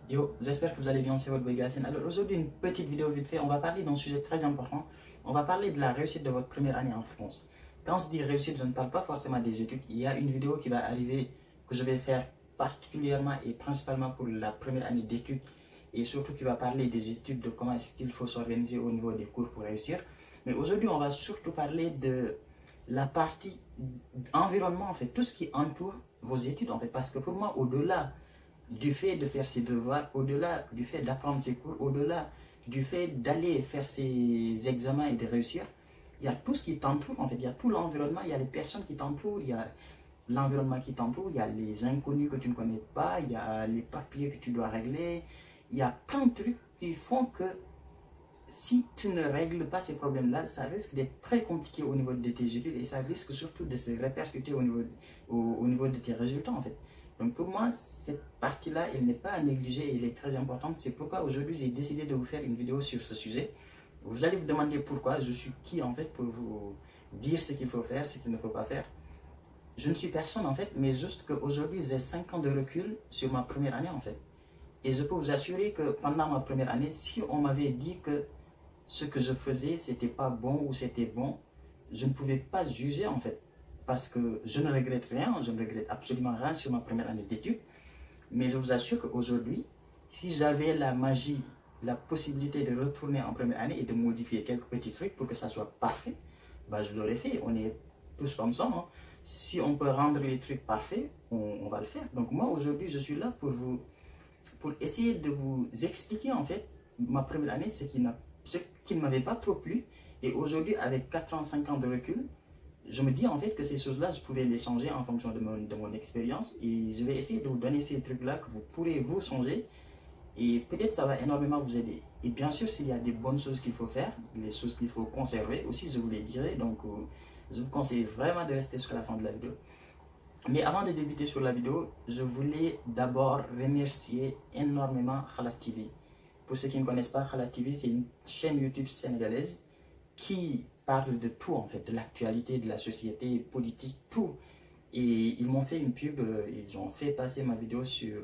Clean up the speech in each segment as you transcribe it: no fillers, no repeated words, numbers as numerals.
Yo, j'espère que vous allez bien, c'est votre boy Galsen. Alors aujourd'hui, une petite vidéo vite fait, on va parler d'un sujet très important. On va parler de la réussite de votre première année en France. Quand je dis réussite, je ne parle pas forcément des études. Il y a une vidéo qui va arriver, que je vais faire particulièrement et principalement pour la première année d'études. Et surtout qui va parler des études, de comment est-ce qu'il faut s'organiser au niveau des cours pour réussir. Mais aujourd'hui, on va surtout parler de la partie environnement, en fait, tout ce qui entoure vos études, en fait. Parce que pour moi, au-delà du fait de faire ses devoirs, au-delà du fait d'apprendre ses cours, au-delà du fait d'aller faire ses examens et de réussir, il y a tout ce qui t'entoure, en fait, il y a tout l'environnement, il y a les personnes qui t'entourent, il y a l'environnement qui t'entoure, il y a les inconnus que tu ne connais pas, il y a les papiers que tu dois régler, il y a plein de trucs qui font que si tu ne règles pas ces problèmes-là, ça risque d'être très compliqué au niveau de tes études et ça risque surtout de se répercuter au niveau de tes résultats, en fait. Donc pour moi, cette partie-là, elle n'est pas à négliger, elle est très importante. C'est pourquoi aujourd'hui, j'ai décidé de vous faire une vidéo sur ce sujet. Vous allez vous demander pourquoi, je suis qui en fait pour vous dire ce qu'il faut faire, ce qu'il ne faut pas faire. Je ne suis personne en fait, mais juste qu'aujourd'hui, j'ai 5 ans de recul sur ma première année en fait. Et je peux vous assurer que pendant ma première année, si on m'avait dit que ce que je faisais, c'était pas bon ou c'était bon, je ne pouvais pas juger en fait. Parce que je ne regrette rien, je ne regrette absolument rien sur ma première année d'études. Mais je vous assure qu'aujourd'hui, si j'avais la magie, la possibilité de retourner en première année et de modifier quelques petits trucs pour que ça soit parfait, bah je l'aurais fait. On est tous comme ça. Hein. Si on peut rendre les trucs parfaits, on va le faire. Donc moi, aujourd'hui, je suis là pour essayer de vous expliquer en fait ma première année, ce qui ne m'avait pas trop plu. Et aujourd'hui, avec 4 ans, 5 ans de recul, je me dis en fait que ces choses-là, je pouvais les changer en fonction de mon expérience. Et je vais essayer de vous donner ces trucs-là que vous pourrez vous changer. Et peut-être ça va énormément vous aider. Et bien sûr, s'il y a des bonnes choses qu'il faut faire, les choses qu'il faut conserver aussi, je vous les dirai. Donc, je vous conseille vraiment de rester jusqu'à la fin de la vidéo. Mais avant de débuter sur la vidéo, je voulais d'abord remercier énormément Khalat TV. Pour ceux qui ne connaissent pas, Khalat TV, c'est une chaîne YouTube sénégalaise qui parle de tout en fait, de l'actualité, de la société, politique, tout. Et ils m'ont fait une pub, ils ont fait passer ma vidéo sur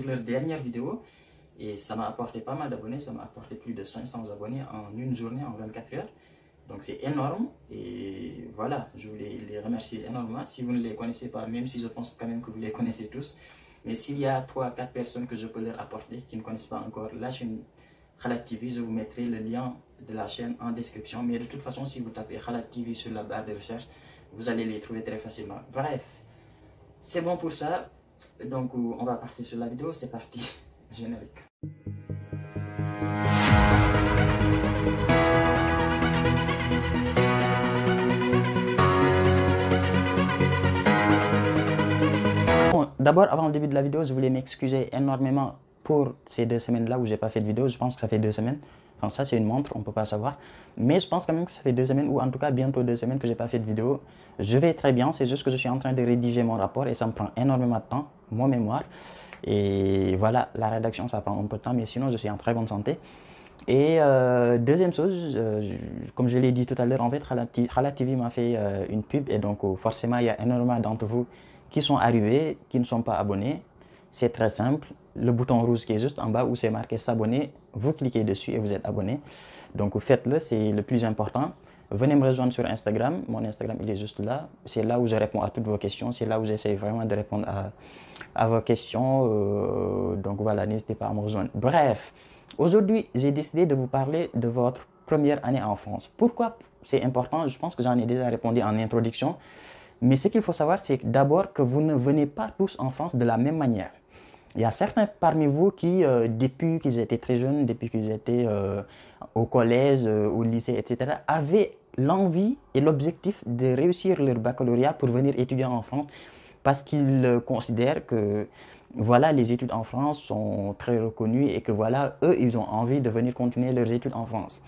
leur dernière vidéo. Et ça m'a apporté pas mal d'abonnés, ça m'a apporté plus de 500 abonnés en une journée, en 24 heures. Donc c'est énorme et voilà, je voulais les remercier énormément. Si vous ne les connaissez pas, même si je pense quand même que vous les connaissez tous, mais s'il y a 3 4 personnes que je peux leur apporter qui ne connaissent pas encore la chaîne Khalat TV, je vous mettrai le lien de la chaîne en description. Mais de toute façon, si vous tapez Khalat TV sur la barre de recherche, vous allez les trouver très facilement. Bref, c'est bon pour ça. Donc on va partir sur la vidéo, c'est parti, générique. Bon, d'abord, avant le début de la vidéo, je voulais m'excuser énormément pour ces 2 semaines-là où j'ai pas fait de vidéo. Je pense que ça fait 2 semaines. Enfin, ça, c'est une montre, on ne peut pas savoir. Mais je pense quand même que ça fait 2 semaines, ou en tout cas bientôt 2 semaines que j'ai pas fait de vidéo. Je vais très bien, c'est juste que je suis en train de rédiger mon rapport et ça me prend énormément de temps, mon mémoire. Et voilà, la rédaction, ça prend un peu de temps, mais sinon, je suis en très bonne santé. Et deuxième chose, comme je l'ai dit tout à l'heure, en fait, Khalat TV m'a fait une pub et donc forcément, il y a énormément d'entre vous qui sont arrivés, qui ne sont pas abonnés. C'est très simple, le bouton rouge qui est juste en bas où c'est marqué s'abonner, vous cliquez dessus et vous êtes abonné. Donc faites-le, c'est le plus important. Venez me rejoindre sur Instagram, mon Instagram il est juste là. C'est là où je réponds à toutes vos questions, c'est là où j'essaie vraiment de répondre à vos questions. Donc voilà, n'hésitez pas à me rejoindre. Bref, aujourd'hui j'ai décidé de vous parler de votre première année en France. Pourquoi c'est important? Je pense que j'en ai déjà répondu en introduction. Mais ce qu'il faut savoir, c'est d'abord que vous ne venez pas tous en France de la même manière. Il y a certains parmi vous qui, depuis qu'ils étaient très jeunes, depuis qu'ils étaient au collège, au lycée, etc., avaient l'envie et l'objectif de réussir leur baccalauréat pour venir étudier en France parce qu'ils considèrent que voilà, les études en France sont très reconnues et que voilà, eux, ils ont envie de venir continuer leurs études en France.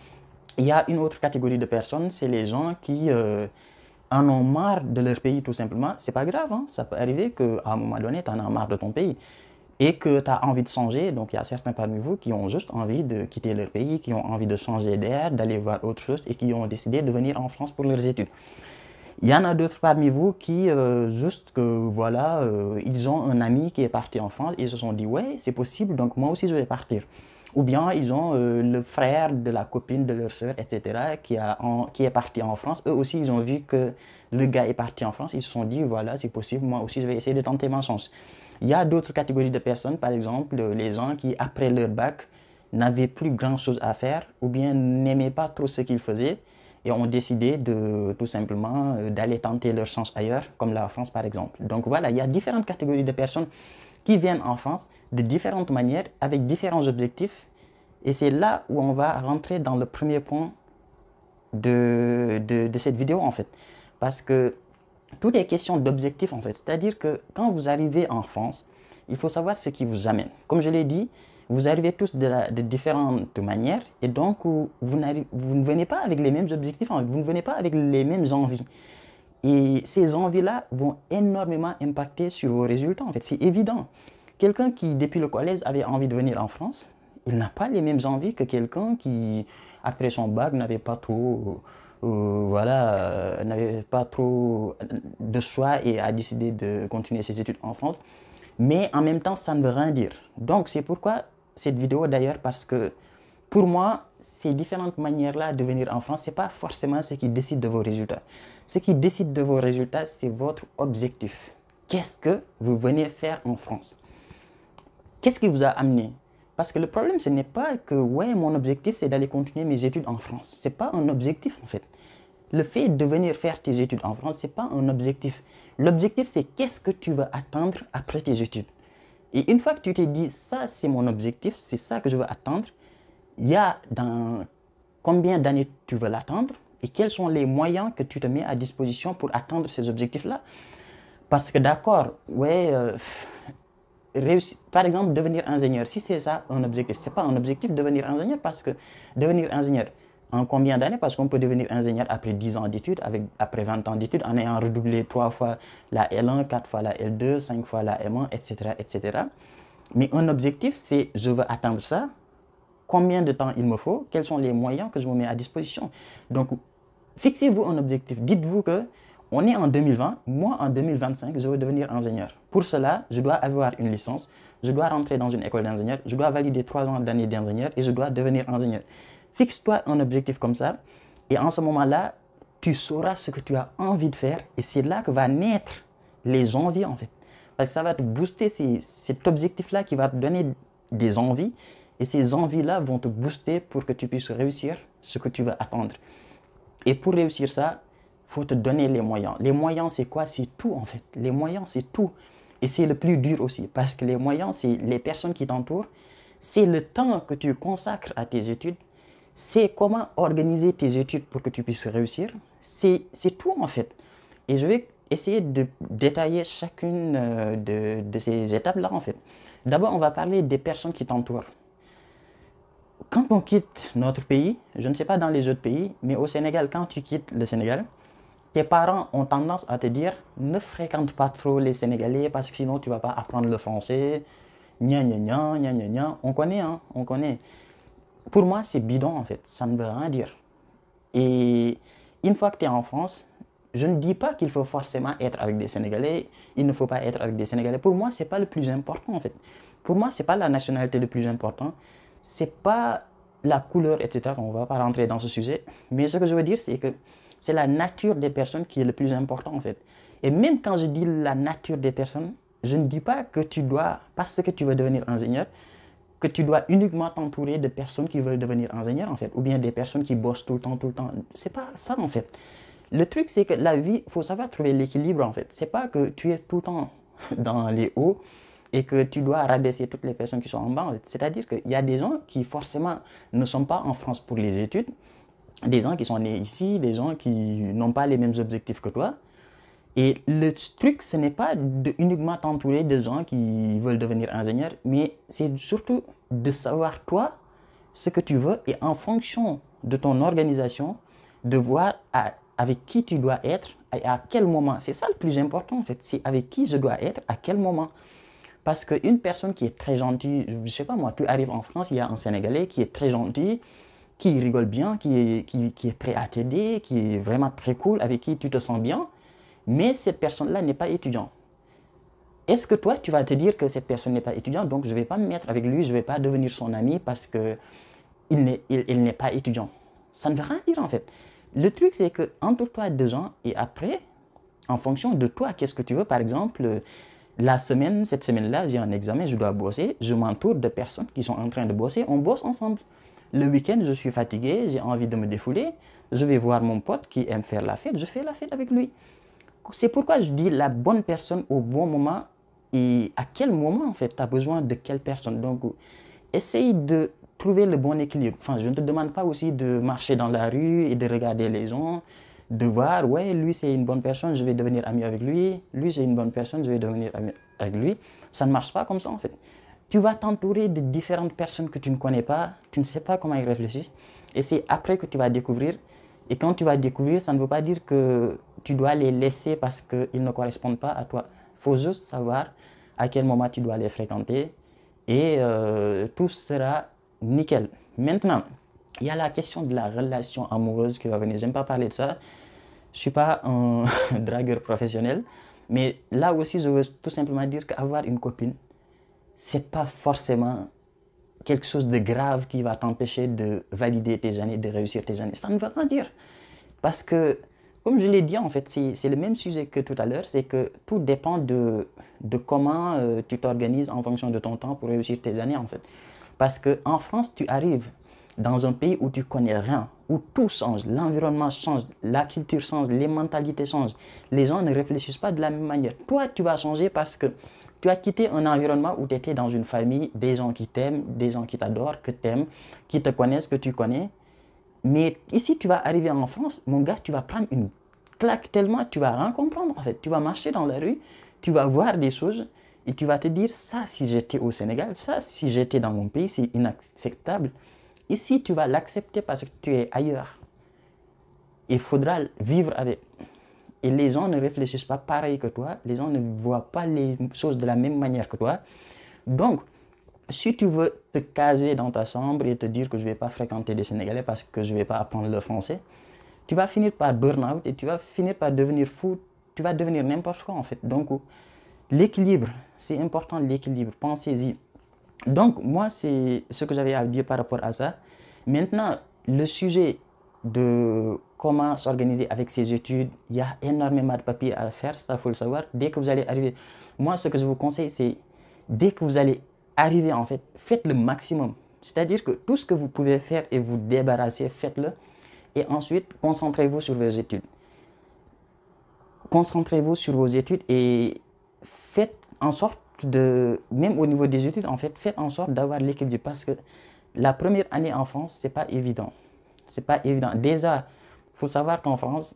Il y a une autre catégorie de personnes, c'est les gens qui en ont marre de leur pays tout simplement. C'est pas grave, hein? Ça peut arriver qu'à un moment donné, tu en as marre de ton pays et que tu as envie de changer. Donc il y a certains parmi vous qui ont juste envie de quitter leur pays, qui ont envie de changer d'air, d'aller voir autre chose et qui ont décidé de venir en France pour leurs études. Il y en a d'autres parmi vous qui, juste que voilà, ils ont un ami qui est parti en France et ils se sont dit, ouais, c'est possible, donc moi aussi je vais partir. Ou bien ils ont le frère de la copine de leur sœur, etc., qui est parti en France. Eux aussi, ils ont vu que le gars est parti en France. Ils se sont dit, voilà, c'est possible, moi aussi je vais essayer de tenter ma chance. Il y a d'autres catégories de personnes, par exemple, les gens qui, après leur bac, n'avaient plus grand-chose à faire ou bien n'aimaient pas trop ce qu'ils faisaient et ont décidé de tout simplement d'aller tenter leur chance ailleurs, comme la France par exemple. Donc voilà, il y a différentes catégories de personnes qui viennent en France de différentes manières, avec différents objectifs. Et c'est là où on va rentrer dans le premier point de cette vidéo en fait. Parce que tout est question d'objectif en fait. C'est-à-dire que quand vous arrivez en France, il faut savoir ce qui vous amène. Comme je l'ai dit, vous arrivez tous de différentes manières et donc vous ne venez pas avec les mêmes objectifs, vous ne venez pas avec les mêmes envies. Et ces envies-là vont énormément impacter sur vos résultats. En fait, c'est évident. Quelqu'un qui, depuis le collège, avait envie de venir en France, il n'a pas les mêmes envies que quelqu'un qui, après son bac, n'avait pas trop, n'avait pas trop de choix et a décidé de continuer ses études en France. Mais en même temps, ça ne veut rien dire. Donc, c'est pourquoi cette vidéo d'ailleurs, parce que pour moi, ces différentes manières-là de venir en France, ce n'est pas forcément ce qui décide de vos résultats. Ce qui décide de vos résultats, c'est votre objectif. Qu'est-ce que vous venez faire en France? Qu'est-ce qui vous a amené? Parce que le problème, ce n'est pas que, ouais, mon objectif, c'est d'aller continuer mes études en France. Ce n'est pas un objectif, en fait. Le fait de venir faire tes études en France, ce n'est pas un objectif. L'objectif, c'est qu'est-ce que tu veux atteindre après tes études. Et une fois que tu t'es dit, ça, c'est mon objectif, c'est ça que je veux atteindre, il y a dans combien d'années tu veux l'atteindre et quels sont les moyens que tu te mets à disposition pour atteindre ces objectifs-là. Parce que d'accord, ouais, réussir, par exemple, devenir ingénieur, si c'est ça un objectif, c'est pas un objectif de devenir ingénieur parce que devenir ingénieur, en combien d'années? Parce qu'on peut devenir ingénieur après 10 ans d'études, après 20 ans d'études, en ayant redoublé 3 fois la L1, 4 fois la L2, 5 fois la M1, etc., etc. Mais un objectif, c'est je veux atteindre ça. Combien de temps il me faut? Quels sont les moyens que je me mets à disposition? Donc, fixez-vous un objectif. Dites-vous que on est en 2020, moi en 2025, je veux devenir ingénieur. Pour cela, je dois avoir une licence, je dois rentrer dans une école d'ingénieur, je dois valider 3 ans d'année d'ingénieur et je dois devenir ingénieur. Fixe-toi un objectif comme ça et en ce moment-là, tu sauras ce que tu as envie de faire et c'est là que va naître les envies en fait. Parce que ça va te booster, cet objectif-là qui va te donner des envies et ces envies-là vont te booster pour que tu puisses réussir ce que tu veux attendre. Et pour réussir ça, il faut te donner les moyens. Les moyens, c'est quoi? C'est tout en fait. Les moyens, c'est tout. Et c'est le plus dur aussi parce que les moyens, c'est les personnes qui t'entourent, c'est le temps que tu consacres à tes études, c'est comment organiser tes études pour que tu puisses réussir. C'est tout en fait. Et je vais essayer de détailler chacune de ces étapes-là en fait. D'abord, on va parler des personnes qui t'entourent. Quand on quitte notre pays, je ne sais pas dans les autres pays, mais au Sénégal, quand tu quittes le Sénégal, tes parents ont tendance à te dire ne fréquente pas trop les Sénégalais parce que sinon tu ne vas pas apprendre le français. Gna gna gna, gna gna gna. On connaît, hein, on connaît. Pour moi, c'est bidon en fait, ça ne veut rien dire. Et une fois que tu es en France, je ne dis pas qu'il faut forcément être avec des Sénégalais, il ne faut pas être avec des Sénégalais. Pour moi, ce n'est pas le plus important en fait. Pour moi, ce n'est pas la nationalité le plus important, ce n'est pas la couleur, etc. On ne va pas rentrer dans ce sujet. Mais ce que je veux dire, c'est que c'est la nature des personnes qui est le plus important en fait. Et même quand je dis la nature des personnes, je ne dis pas que tu dois, parce que tu veux devenir ingénieur, que tu dois uniquement t'entourer de personnes qui veulent devenir ingénieur en fait, ou bien des personnes qui bossent tout le temps, tout le temps. C'est pas ça en fait. Le truc c'est que la vie, il faut savoir trouver l'équilibre en fait. C'est pas que tu es tout le temps dans les hauts et que tu dois rabaisser toutes les personnes qui sont en bas. En fait. C'est-à-dire qu'il y a des gens qui forcément ne sont pas en France pour les études, des gens qui sont nés ici, des gens qui n'ont pas les mêmes objectifs que toi. Et le truc, ce n'est pas uniquement t'entourer de gens qui veulent devenir ingénieur, mais c'est surtout de savoir toi ce que tu veux et en fonction de ton organisation, de voir avec qui tu dois être et à quel moment. C'est ça le plus important en fait, c'est avec qui je dois être, à quel moment. Parce qu'une personne qui est très gentille, je ne sais pas moi, tu arrives en France, il y a un Sénégalais qui est très gentil, qui rigole bien, qui est prêt à t'aider, qui est vraiment très cool, avec qui tu te sens bien. mais cette personne-là n'est pas étudiante. Est-ce que toi, tu vas te dire que cette personne n'est pas étudiante, donc je ne vais pas me mettre avec lui, je ne vais pas devenir son ami parce qu'il il n'est pas étudiant? Ça ne veut rien dire en fait. Le truc, c'est que entoure-toi de gens et après, en fonction de toi, qu'est-ce que tu veux? Par exemple, cette semaine-là, j'ai un examen, je dois bosser, je m'entoure de personnes qui sont en train de bosser, on bosse ensemble. Le week-end, je suis fatigué, j'ai envie de me défouler, je vais voir mon pote qui aime faire la fête, je fais la fête avec lui. C'est pourquoi je dis la bonne personne au bon moment et à quel moment en fait tu as besoin de quelle personne. Donc, essaye de trouver le bon équilibre. Enfin, je ne te demande pas aussi de marcher dans la rue et de regarder les gens, de voir, ouais, lui c'est une bonne personne, je vais devenir ami avec lui, lui c'est une bonne personne, je vais devenir ami avec lui. Ça ne marche pas comme ça en fait. Tu vas t'entourer de différentes personnes que tu ne connais pas, tu ne sais pas comment ils réfléchissent, et c'est après que tu vas découvrir. Et quand tu vas découvrir, ça ne veut pas dire que tu dois les laisser parce qu'ils ne correspondent pas à toi. Il faut juste savoir à quel moment tu dois les fréquenter et tout sera nickel. Maintenant, il y a la question de la relation amoureuse qui va venir. J'aime pas parler de ça. Je suis pas un dragueur professionnel, mais là aussi, je veux tout simplement dire qu'avoir une copine, c'est pas forcément quelque chose de grave qui va t'empêcher de valider tes années, de réussir tes années. Ça ne veut rien dire. Parce que, comme je l'ai dit, en fait, c'est le même sujet que tout à l'heure, c'est que tout dépend de comment tu t'organises en fonction de ton temps pour réussir tes années, en fait. Parce qu'en France, tu arrives dans un pays où tu connais rien, où tout change, l'environnement change, la culture change, les mentalités changent. Les gens ne réfléchissent pas de la même manière. Toi, tu vas changer parce que tu as quitté un environnement où tu étais dans une famille, des gens qui t'aiment, des gens qui t'adorent, que tu aimes, qui te connaissent, que tu connais. Mais ici, tu vas arriver en France, mon gars, tu vas prendre une claque tellement, tu vas rien comprendre en fait. Tu vas marcher dans la rue, tu vas voir des choses et tu vas te dire, ça, si j'étais au Sénégal, ça, si j'étais dans mon pays, c'est inacceptable. Ici, tu vas l'accepter parce que tu es ailleurs. Il faudra vivre avec. Et les gens ne réfléchissent pas pareil que toi, les gens ne voient pas les choses de la même manière que toi. Donc, si tu veux te caser dans ta chambre et te dire que je ne vais pas fréquenter des Sénégalais parce que je ne vais pas apprendre le français, tu vas finir par burn-out et tu vas finir par devenir fou, tu vas devenir n'importe quoi en fait. Donc, l'équilibre, c'est important l'équilibre, pensez-y. Donc, moi, c'est ce que j'avais à dire par rapport à ça. Maintenant, le sujet de comment s'organiser avec ses études, il y a énormément de papiers à faire, ça, il faut le savoir. Dès que vous allez arriver, moi, ce que je vous conseille, c'est dès que vous allez arriver, en fait, faites le maximum. C'est-à-dire que tout ce que vous pouvez faire et vous débarrasser, faites-le. Et ensuite, concentrez-vous sur vos études. Concentrez-vous sur vos études et faites en sorte même au niveau des études, en fait, faites en sorte d'avoir l'équilibre parce que la première année en France, c'est pas évident. C'est pas évident. Déjà, il faut savoir qu'en France,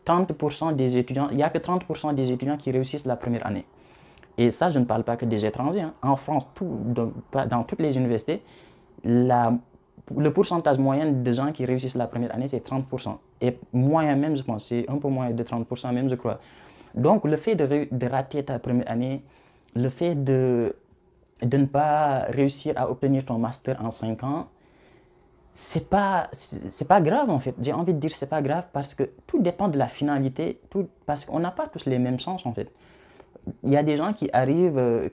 30% des étudiants, il n'y a que 30% des étudiants qui réussissent la première année. Et ça, je ne parle pas que des étrangers. Hein. En France, dans toutes les universités, le pourcentage moyen de gens qui réussissent la première année, c'est 30%. Et moyen même, je pense, c'est un peu moins de 30% même, je crois. Donc, le fait de rater ta première année, le fait de ne pas réussir à obtenir ton master en 5 ans, c'est pas grave en fait. J'ai envie de dire c'est pas grave parce que tout dépend de la finalité, parce qu'on n'a pas tous les mêmes chances en fait. Il y a des gens qui arrivent,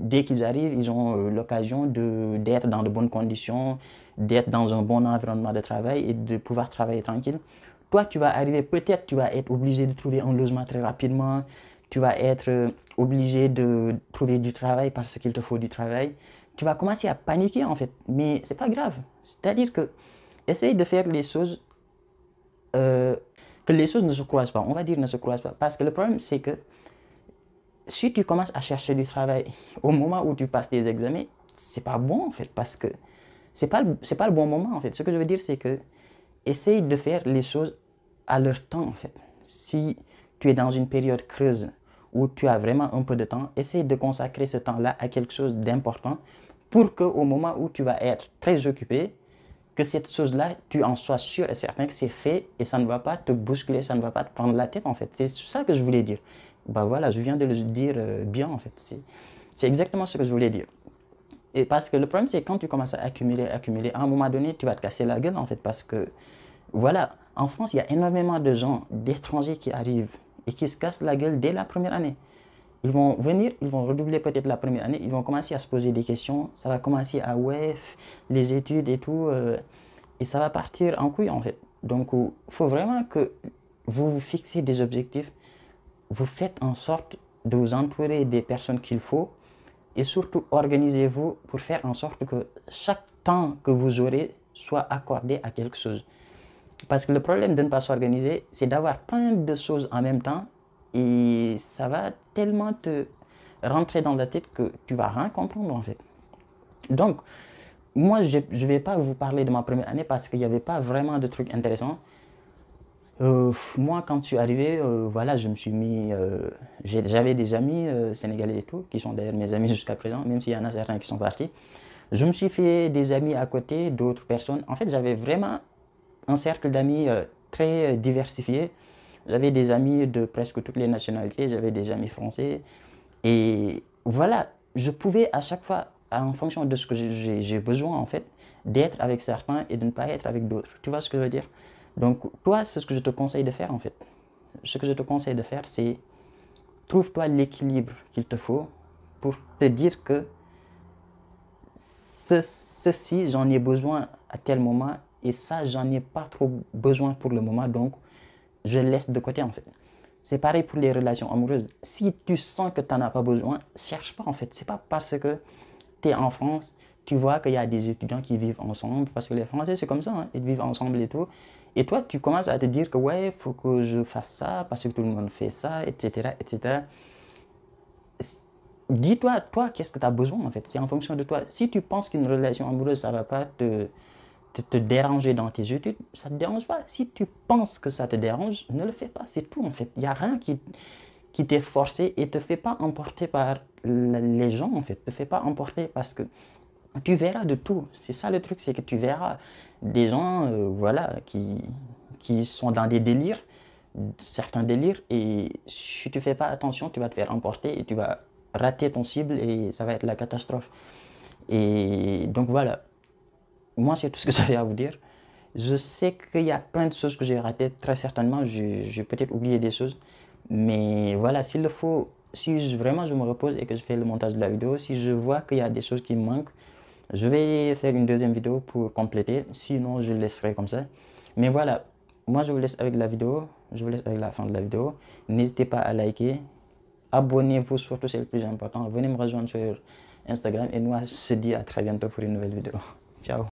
dès qu'ils arrivent, ils ont l'occasion d'être dans de bonnes conditions, d'être dans un bon environnement de travail et de pouvoir travailler tranquille. Toi, tu vas arriver, peut-être tu vas être obligé de trouver un logement très rapidement, tu vas être obligé de trouver du travail parce qu'il te faut du travail. Tu vas commencer à paniquer en fait, mais c'est pas grave. C'est-à-dire que essaye de faire les choses, que les choses ne se croisent pas. On va dire ne se croisent pas. Parce que le problème, c'est que si tu commences à chercher du travail au moment où tu passes tes examens, c'est pas bon en fait, parce que c'est pas le bon moment en fait. Ce que je veux dire, c'est que essaye de faire les choses à leur temps en fait. Si tu es dans une période creuse où tu as vraiment un peu de temps, essaye de consacrer ce temps-là à quelque chose d'important pour qu'au moment où tu vas être très occupé, que cette chose-là, tu en sois sûr et certain que c'est fait et ça ne va pas te bousculer, ça ne va pas te prendre la tête en fait. C'est ça que je voulais dire. Bah voilà, je viens de le dire bien en fait. C'est exactement ce que je voulais dire. Et parce que le problème, c'est quand tu commences à accumuler, à un moment donné, tu vas te casser la gueule en fait. Parce que, voilà, en France, il y a énormément de gens, d'étrangers qui arrivent et qui se cassent la gueule dès la première année. Ils vont venir, ils vont redoubler peut-être la première année, ils vont commencer à se poser des questions, ça va commencer à ouais, les études et tout, et ça va partir en couille en fait. Donc il faut vraiment que vous vous fixez des objectifs, vous faites en sorte de vous entourer des personnes qu'il faut, et surtout organisez-vous pour faire en sorte que chaque temps que vous aurez soit accordé à quelque chose. Parce que le problème de ne pas s'organiser, c'est d'avoir plein de choses en même temps et ça va tellement te rentrer dans la tête que tu vas rien comprendre en fait. Donc, moi, je ne vais pas vous parler de ma première année parce qu'il n'y avait pas vraiment de trucs intéressants. Moi, quand je suis arrivé, voilà, je me suis mis. J'avais des amis sénégalais et tout, qui sont d'ailleurs mes amis jusqu'à présent, même s'il y en a certains qui sont partis. Je me suis fait des amis à côté, d'autres personnes. En fait, j'avais vraiment un cercle d'amis très diversifié. J'avais des amis de presque toutes les nationalités, j'avais des amis français. Et voilà, je pouvais à chaque fois, en fonction de ce que j'ai besoin en fait, d'être avec certains et de ne pas être avec d'autres. Tu vois ce que je veux dire? Donc toi, c'est ce que je te conseille de faire en fait. Ce que je te conseille de faire, c'est trouve-toi l'équilibre qu'il te faut pour te dire que ceci, j'en ai besoin à tel moment et ça, j'en ai pas trop besoin pour le moment, donc je laisse de côté en fait. C'est pareil pour les relations amoureuses. Si tu sens que tu n'en as pas besoin, cherche pas en fait. C'est pas parce que tu es en France, tu vois qu'il y a des étudiants qui vivent ensemble, parce que les Français c'est comme ça, hein, ils vivent ensemble et tout. Et toi, tu commences à te dire que ouais, il faut que je fasse ça parce que tout le monde fait ça, etc. etc. Dis-toi, toi, qu'est-ce que tu as besoin en fait. C'est en fonction de toi. Si tu penses qu'une relation amoureuse, ça ne va pas te déranger dans tes études, ça ne te dérange pas. Si tu penses que ça te dérange, ne le fais pas. C'est tout en fait. Il n'y a rien qui t'est forcé et te fait pas emporter par les gens en fait. Te fait pas emporter parce que tu verras de tout. C'est ça le truc, c'est que tu verras des gens voilà, qui sont dans des délires, certains délires, et si tu fais pas attention, tu vas te faire emporter et tu vas rater ton cible et ça va être la catastrophe. Et donc voilà, moi c'est tout ce que j'avais à vous dire. Je sais qu'il y a plein de choses que j'ai ratées, très certainement, j'ai peut-être oublié des choses, mais voilà, s'il le faut, si vraiment je me repose et que je fais le montage de la vidéo, si je vois qu'il y a des choses qui me manquent, je vais faire une deuxième vidéo pour compléter, sinon je le laisserai comme ça. Mais voilà, moi je vous laisse avec la vidéo, je vous laisse avec la fin de la vidéo. N'hésitez pas à liker, abonnez-vous surtout, c'est le plus important. Venez me rejoindre sur Instagram et nous on se dit à très bientôt pour une nouvelle vidéo. Ciao.